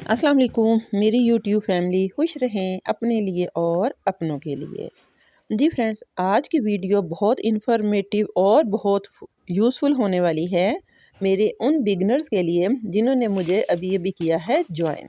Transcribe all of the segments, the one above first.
अस्सलाम वालेकुम मेरी यूट्यूब फैमिली खुश रहें अपने लिए और अपनों के लिए। जी फ्रेंड्स, आज की वीडियो बहुत इन्फॉर्मेटिव और बहुत यूज़फुल होने वाली है मेरे उन बिगनर्स के लिए जिन्होंने मुझे अभी अभी किया है ज्वाइन।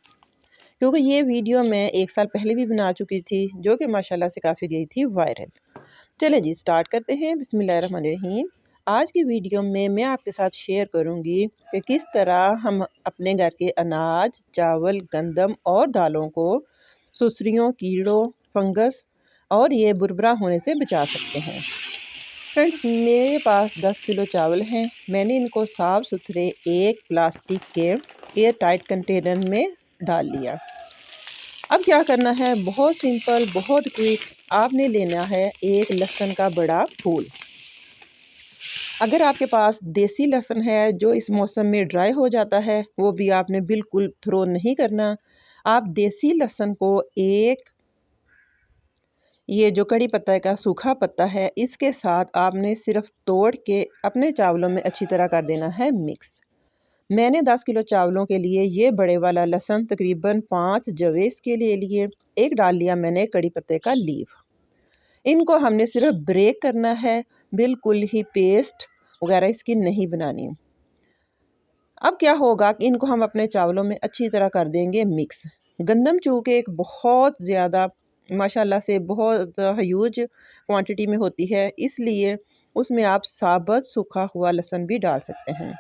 क्योंकि ये वीडियो मैं 1 साल पहले भी बना चुकी थी जो कि माशाल्लाह से काफ़ी गई थी वायरल। चलें जी स्टार्ट करते हैं। बिस्मिल्लाहिर्रहमानिर्रहीम। आज की वीडियो में मैं आपके साथ शेयर करूंगी कि किस तरह हम अपने घर के अनाज, चावल, गंदम और दालों को सुसरियों, कीड़ों, फंगस और ये बुरबरा होने से बचा सकते हैं। फ्रेंड्स, मेरे पास 10 किलो चावल हैं। मैंने इनको साफ़ सुथरे एक प्लास्टिक के एयर टाइट कंटेनर में डाल लिया। अब क्या करना है, बहुत सिंपल, बहुत क्विक। आपने लेना है एक लहसुन का बड़ा फूल। अगर आपके पास देसी लहसुन है जो इस मौसम में ड्राई हो जाता है, वो भी आपने बिल्कुल थ्रो नहीं करना। आप देसी लहसुन को एक, ये जो कड़ी पत्ता का सूखा पत्ता है, इसके साथ आपने सिर्फ तोड़ के अपने चावलों में अच्छी तरह कर देना है मिक्स। मैंने 10 किलो चावलों के लिए ये बड़े वाला लहसुन तकरीबन 5 जवे इसके लिए एक डाल लिया मैंने कड़ी पत्ते का लीफ। इनको हमने सिर्फ ब्रेक करना है, बिल्कुल ही पेस्ट वगैरह इसकी नहीं बनानी। अब क्या होगा कि इनको हम अपने चावलों में अच्छी तरह कर देंगे मिक्स। गंदम चूँकि एक बहुत ज़्यादा माशाल्लाह से बहुत ह्यूज क्वांटिटी में होती है, इसलिए उसमें आप साबुत सूखा हुआ लहसुन भी डाल सकते हैं।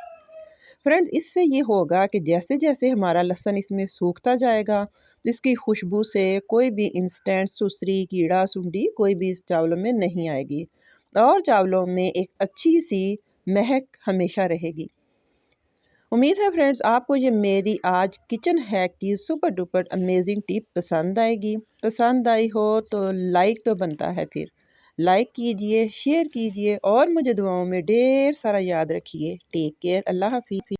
फ्रेंड्स, इससे ये होगा कि जैसे-जैसे हमारा लहसुन इसमें सूखता जाएगा, इसकी खुशबू से कोई भी इंस्टेंट सुसरी, कीड़ा, सुंडी कोई भी इस चावलों में नहीं आएगी और चावलों में एक अच्छी-सी महक हमेशा रहेगी। उम्मीद है फ्रेंड्स आपको ये मेरी आज किचन हैक की सुपर डुपर अमेजिंग टिप पसंद आएगी। पसंद आई हो तो लाइक तो बनता है, फिर लाइक कीजिए, शेयर कीजिए और मुझे दुआओं में ढेर सारा याद रखिए। Take care. अल्लाह हाफिज़।